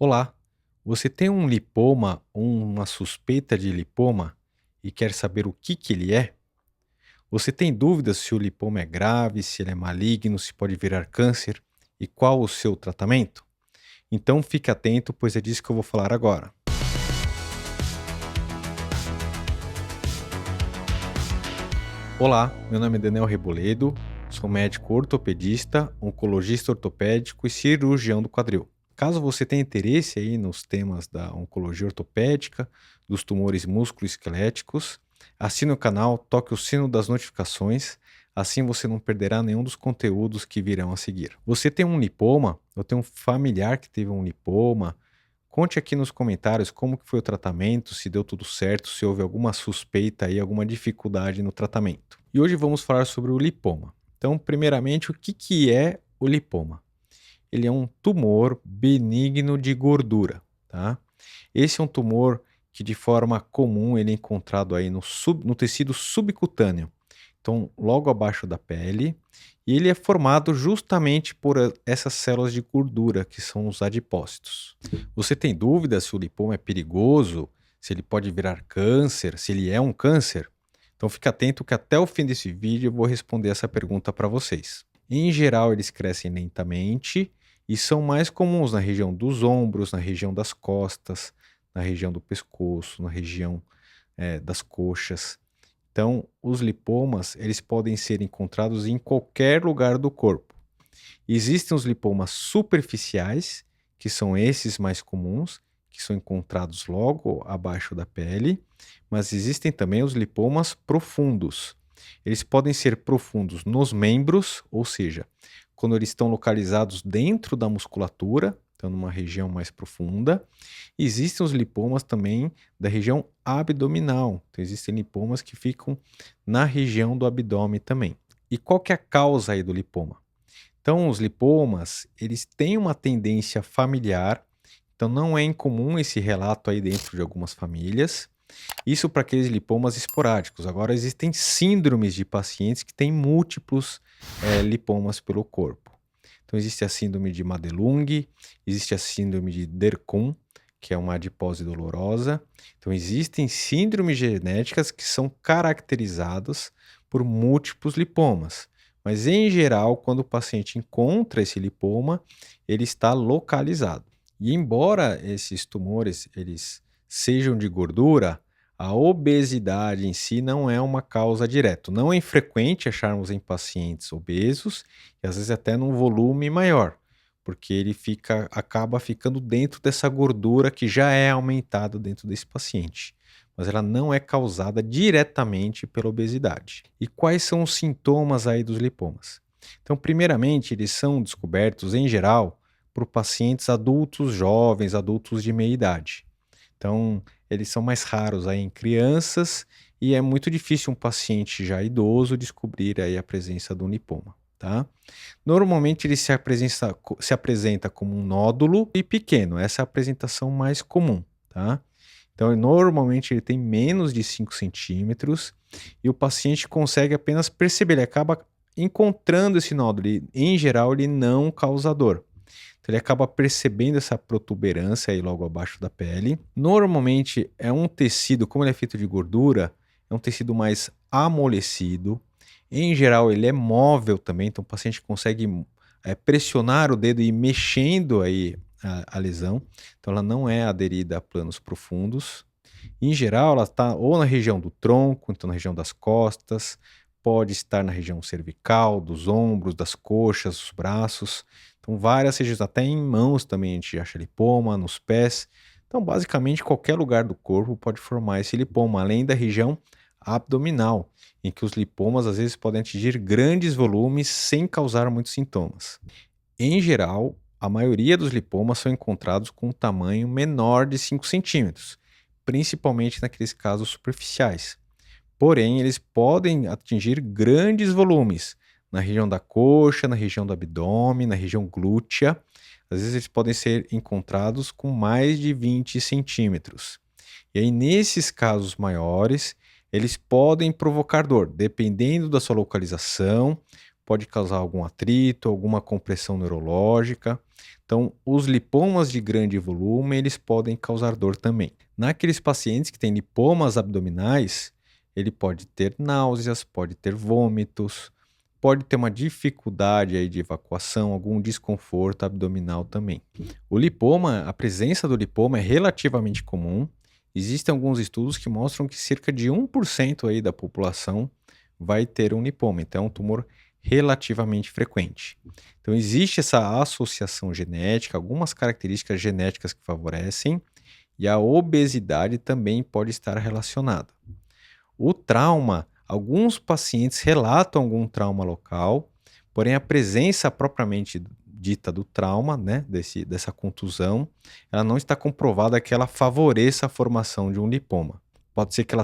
Olá, você tem um lipoma ou uma suspeita de lipoma e quer saber o que ele é? Você tem dúvidas se o lipoma é grave, se ele é maligno, se pode virar câncer e qual o seu tratamento? Então fique atento, pois é disso que eu vou falar agora. Olá, meu nome é Daniel Reboledo, sou médico ortopedista, oncologista ortopédico e cirurgião do quadril. Caso você tenha interesse aí nos temas da oncologia ortopédica, dos tumores musculoesqueléticos, assine o canal, toque o sino das notificações, assim você não perderá nenhum dos conteúdos que virão a seguir. Você tem um lipoma, ou tem um familiar que teve um lipoma? Conte aqui nos comentários como que foi o tratamento, se deu tudo certo, se houve alguma suspeita aí, alguma dificuldade no tratamento. E hoje vamos falar sobre o lipoma. Então, primeiramente, o que é o lipoma? Ele é um tumor benigno de gordura, tá? Esse é um tumor que de forma comum ele é encontrado aí no tecido subcutâneo, então logo abaixo da pele, e ele é formado justamente por essas células de gordura que são os adipócitos. Você tem dúvida se o lipoma é perigoso, se ele pode virar câncer, se ele é um câncer? Então fique atento que até o fim desse vídeo eu vou responder essa pergunta para vocês. Em geral, eles crescem lentamente e são mais comuns na região dos ombros, na região das costas, na região do pescoço, na região das coxas. Então, os lipomas, eles podem ser encontrados em qualquer lugar do corpo. Existem os lipomas superficiais, que são esses mais comuns, que são encontrados logo abaixo da pele, mas existem também os lipomas profundos. Eles podem ser profundos nos membros, ou seja, quando eles estão localizados dentro da musculatura, então numa região mais profunda. Existem os lipomas também da região abdominal. Então existem lipomas que ficam na região do abdômen também. E qual que é a causa aí do lipoma? Então os lipomas, eles têm uma tendência familiar, então não é incomum esse relato aí dentro de algumas famílias. Isso para aqueles lipomas esporádicos. Agora existem síndromes de pacientes que têm múltiplos lipomas pelo corpo. Então existe a síndrome de Madelung, existe a síndrome de Derkum, que é uma adipose dolorosa. Então existem síndromes genéticas que são caracterizadas por múltiplos lipomas. Mas em geral, quando o paciente encontra esse lipoma, ele está localizado. E embora esses tumores eles sejam de gordura, a obesidade em si não é uma causa direta. Não é infrequente acharmos em pacientes obesos e às vezes até num volume maior, porque ele acaba ficando dentro dessa gordura que já é aumentada dentro desse paciente. Mas ela não é causada diretamente pela obesidade. E quais são os sintomas aí dos lipomas? Então, primeiramente, eles são descobertos em geral por pacientes adultos jovens, adultos de meia idade. Então, eles são mais raros aí em crianças e é muito difícil um paciente já idoso descobrir aí a presença do lipoma, tá? Normalmente ele se apresenta como um nódulo e pequeno, essa é a apresentação mais comum, tá? Então, normalmente ele tem menos de 5 centímetros e o paciente consegue apenas perceber, ele acaba encontrando esse nódulo, e, em geral ele não causa dor. Então ele acaba percebendo essa protuberância aí logo abaixo da pele. Normalmente é um tecido, como ele é feito de gordura, é um tecido mais amolecido. Em geral ele é móvel também, então o paciente consegue pressionar o dedo e ir mexendo aí a lesão. Então ela não é aderida a planos profundos. Em geral ela está ou na região do tronco, então na região das costas, pode estar na região cervical, dos ombros, das coxas, dos braços. Então, várias regiões, até em mãos também a gente acha lipoma, nos pés. Então, basicamente, qualquer lugar do corpo pode formar esse lipoma, além da região abdominal, em que os lipomas às vezes podem atingir grandes volumes sem causar muitos sintomas. Em geral, a maioria dos lipomas são encontrados com um tamanho menor de 5 centímetros, principalmente naqueles casos superficiais. Porém, eles podem atingir grandes volumes na região da coxa, na região do abdômen, na região glútea. Às vezes eles podem ser encontrados com mais de 20 centímetros. E aí, nesses casos maiores, eles podem provocar dor, dependendo da sua localização, pode causar algum atrito, alguma compressão neurológica. Então, os lipomas de grande volume, eles podem causar dor também. Naqueles pacientes que têm lipomas abdominais, ele pode ter náuseas, pode ter vômitos, pode ter uma dificuldade aí de evacuação, algum desconforto abdominal também. O lipoma, a presença do lipoma é relativamente comum. Existem alguns estudos que mostram que cerca de 1% aí da população vai ter um lipoma, então é um tumor relativamente frequente. Então existe essa associação genética, algumas características genéticas que favorecem, e a obesidade também pode estar relacionada. O trauma, alguns pacientes relatam algum trauma local, porém a presença propriamente dita do trauma, né, dessa contusão, ela não está comprovada que ela favoreça a formação de um lipoma. Pode ser que a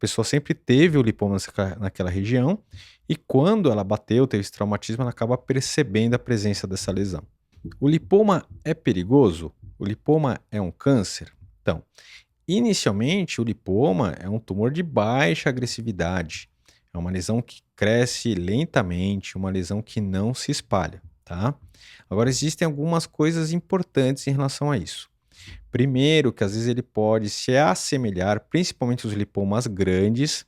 pessoa sempre teve o lipoma naquela região e quando ela bateu, teve esse traumatismo, ela acaba percebendo a presença dessa lesão. O lipoma é perigoso? O lipoma é um câncer? Então, inicialmente, o lipoma é um tumor de baixa agressividade. É uma lesão que cresce lentamente, uma lesão que não se espalha, tá? Agora, existem algumas coisas importantes em relação a isso. Primeiro, que às vezes ele pode se assemelhar, principalmente os lipomas grandes,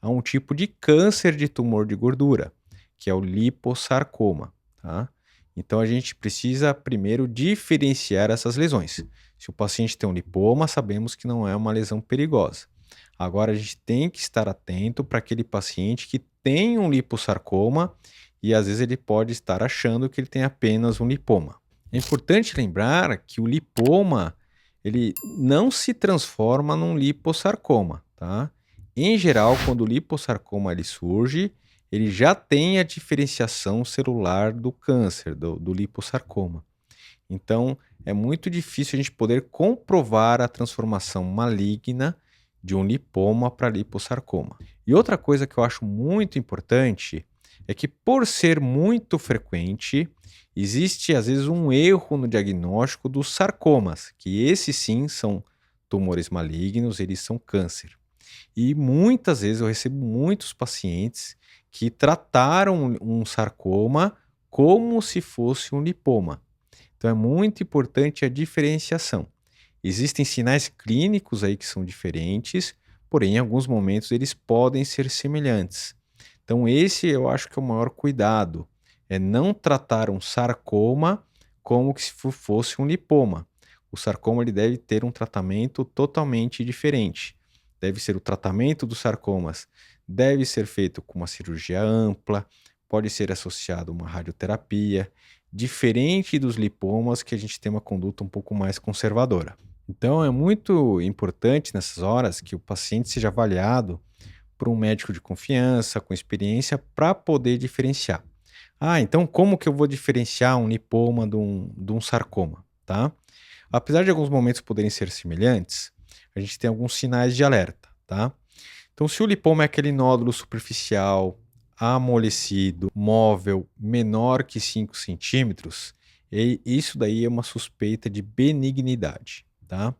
a um tipo de câncer de tumor de gordura, que é o liposarcoma, tá? Então a gente precisa primeiro diferenciar essas lesões. Se o paciente tem um lipoma, sabemos que não é uma lesão perigosa. Agora a gente tem que estar atento para aquele paciente que tem um liposarcoma e às vezes ele pode estar achando que ele tem apenas um lipoma. É importante lembrar que o lipoma ele não se transforma num liposarcoma, tá? Em geral, quando o liposarcoma ele surge, ele já tem a diferenciação celular do câncer, do liposarcoma. Então, é muito difícil a gente poder comprovar a transformação maligna de um lipoma para liposarcoma. E outra coisa que eu acho muito importante é que, por ser muito frequente, existe às vezes um erro no diagnóstico dos sarcomas, que esses sim são tumores malignos, eles são câncer. E muitas vezes eu recebo muitos pacientes que trataram um sarcoma como se fosse um lipoma. Então é muito importante a diferenciação. Existem sinais clínicos aí que são diferentes, porém em alguns momentos eles podem ser semelhantes. Então esse eu acho que é o maior cuidado, é não tratar um sarcoma como se fosse um lipoma. O sarcoma ele deve ter um tratamento totalmente diferente. Deve ser o tratamento dos sarcomas, deve ser feito com uma cirurgia ampla, pode ser associado a uma radioterapia, diferente dos lipomas que a gente tem uma conduta um pouco mais conservadora. Então é muito importante nessas horas que o paciente seja avaliado por um médico de confiança, com experiência, para poder diferenciar. Ah, então como que eu vou diferenciar um lipoma de um sarcoma, tá? Apesar de alguns momentos poderem ser semelhantes, a gente tem alguns sinais de alerta, tá? Então, se o lipoma é aquele nódulo superficial, amolecido, móvel, menor que 5 centímetros, isso daí é uma suspeita de benignidade, tá?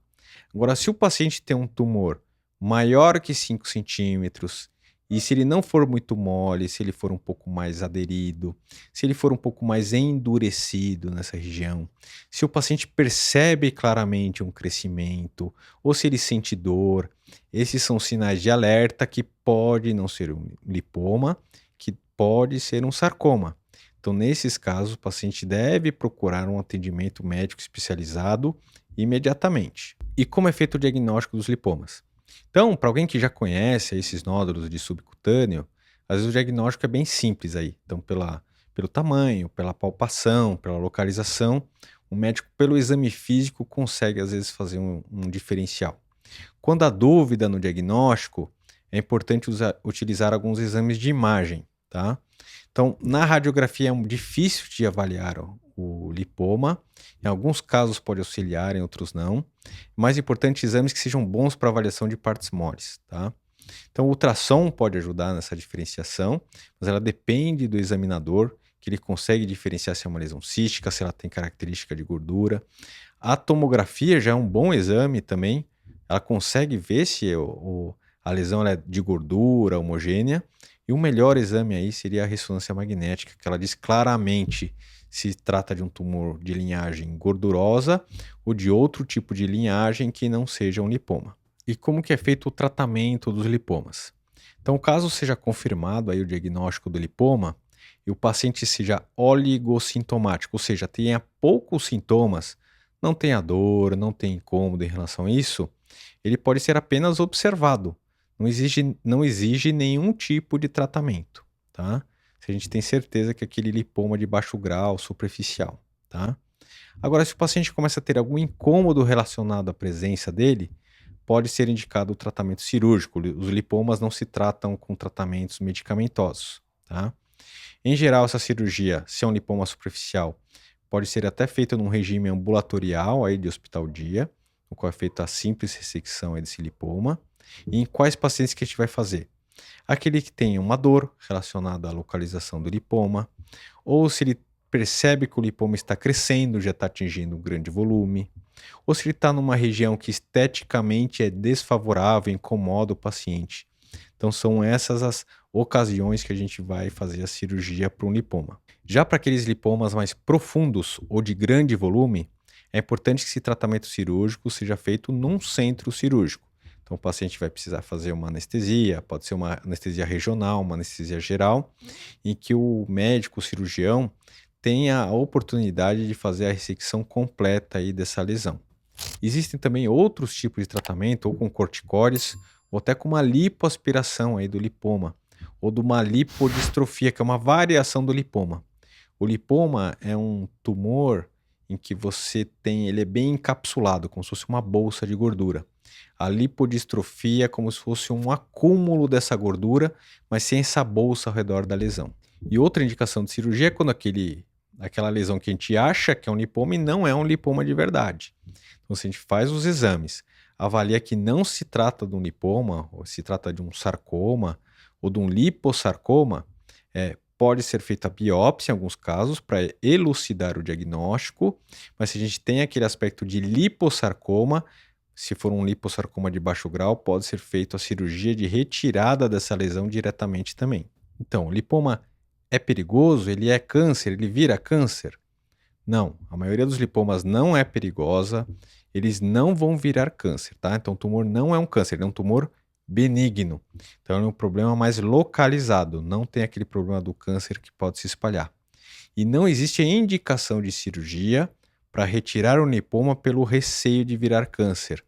Agora, se o paciente tem um tumor maior que 5 centímetros, e se ele não for muito mole, se ele for um pouco mais aderido, se ele for um pouco mais endurecido nessa região, se o paciente percebe claramente um crescimento, ou se ele sente dor, esses são sinais de alerta que pode não ser um lipoma, que pode ser um sarcoma. Então, nesses casos, o paciente deve procurar um atendimento médico especializado imediatamente. E como é feito o diagnóstico dos lipomas? Então, para alguém que já conhece esses nódulos de subcutâneo, às vezes o diagnóstico é bem simples aí. Então, pelo tamanho, pela palpação, pela localização, o médico, pelo exame físico, consegue às vezes fazer um diferencial. Quando há dúvida no diagnóstico, é importante utilizar alguns exames de imagem, tá? Então, na radiografia é difícil de avaliar o lipoma. Em alguns casos pode auxiliar, em outros não. Mais importante, exames que sejam bons para avaliação de partes moles, tá? Então, o ultrassom pode ajudar nessa diferenciação, mas ela depende do examinador, que ele consegue diferenciar se é uma lesão cística, se ela tem característica de gordura. A tomografia já é um bom exame também. Ela consegue ver se a lesão é de gordura, homogênea. E o melhor exame aí seria a ressonância magnética, que ela diz claramente se trata de um tumor de linhagem gordurosa ou de outro tipo de linhagem que não seja um lipoma. E como que é feito o tratamento dos lipomas? Então, caso seja confirmado aí o diagnóstico do lipoma e o paciente seja oligossintomático, ou seja, tenha poucos sintomas, não tenha dor, não tenha incômodo em relação a isso, ele pode ser apenas observado. Não exige nenhum tipo de tratamento, tá? Se a gente tem certeza que aquele lipoma de baixo grau, superficial, tá? Agora, se o paciente começa a ter algum incômodo relacionado à presença dele, pode ser indicado o tratamento cirúrgico. Os lipomas não se tratam com tratamentos medicamentosos, tá? Em geral, essa cirurgia, se é um lipoma superficial, pode ser até feita num regime ambulatorial aí de hospital-dia, no qual é feita a simples ressecção aí desse lipoma. E em quais pacientes que a gente vai fazer? Aquele que tem uma dor relacionada à localização do lipoma, ou se ele percebe que o lipoma está crescendo, já está atingindo um grande volume, ou se ele está numa região que esteticamente é desfavorável, incomoda o paciente. Então, são essas as ocasiões que a gente vai fazer a cirurgia para um lipoma. Já para aqueles lipomas mais profundos ou de grande volume, é importante que esse tratamento cirúrgico seja feito num centro cirúrgico. Então, o paciente vai precisar fazer uma anestesia, pode ser uma anestesia regional, uma anestesia geral, em que o médico, o cirurgião, tenha a oportunidade de fazer a ressecção completa aí dessa lesão. Existem também outros tipos de tratamento, ou com corticóides, ou até com uma lipoaspiração aí do lipoma, ou de uma lipodistrofia, que é uma variação do lipoma. O lipoma é um tumor em que ele é bem encapsulado, como se fosse uma bolsa de gordura. A lipodistrofia é como se fosse um acúmulo dessa gordura, mas sem essa bolsa ao redor da lesão. E outra indicação de cirurgia é quando aquela lesão que a gente acha que é um lipoma e não é um lipoma de verdade. Então, se a gente faz os exames, avalia que não se trata de um lipoma, ou se trata de um sarcoma, ou de um lipossarcoma, pode ser feita a biópsia em alguns casos para elucidar o diagnóstico, mas se a gente tem aquele aspecto de lipossarcoma, se for um lipossarcoma de baixo grau, pode ser feita a cirurgia de retirada dessa lesão diretamente também. Então, o lipoma é perigoso? Ele é câncer? Ele vira câncer? Não, a maioria dos lipomas não é perigosa, eles não vão virar câncer, tá? Então, o tumor não é um câncer, ele é um tumor benigno. Então, é um problema mais localizado, não tem aquele problema do câncer que pode se espalhar. E não existe indicação de cirurgia para retirar o lipoma pelo receio de virar câncer.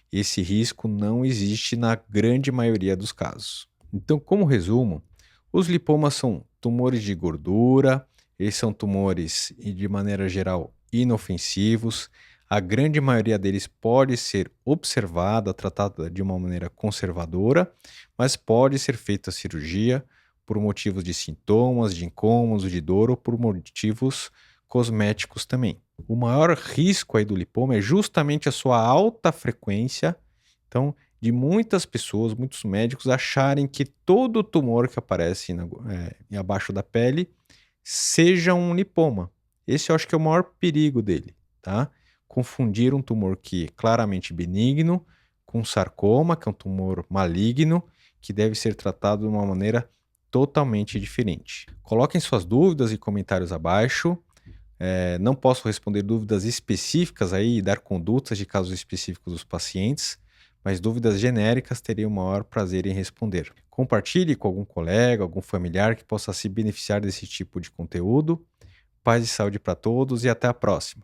Esse risco não existe na grande maioria dos casos. Então, como resumo, os lipomas são tumores de gordura, eles são tumores, e de maneira geral, inofensivos. A grande maioria deles pode ser observada, tratada de uma maneira conservadora, mas pode ser feita a cirurgia por motivos de sintomas, de incômodos, de dor ou por motivos cosméticos também. O maior risco aí do lipoma é justamente a sua alta frequência. Então, de muitas pessoas, muitos médicos acharem que todo tumor que aparece abaixo da pele seja um lipoma. Esse eu acho que é o maior perigo dele, tá? Confundir um tumor que é claramente benigno com sarcoma, que é um tumor maligno, que deve ser tratado de uma maneira totalmente diferente. Coloquem suas dúvidas e comentários abaixo. Não posso responder dúvidas específicas aí e dar condutas de casos específicos dos pacientes, mas dúvidas genéricas terei o maior prazer em responder. Compartilhe com algum colega, algum familiar que possa se beneficiar desse tipo de conteúdo. Paz e saúde para todos e até a próxima.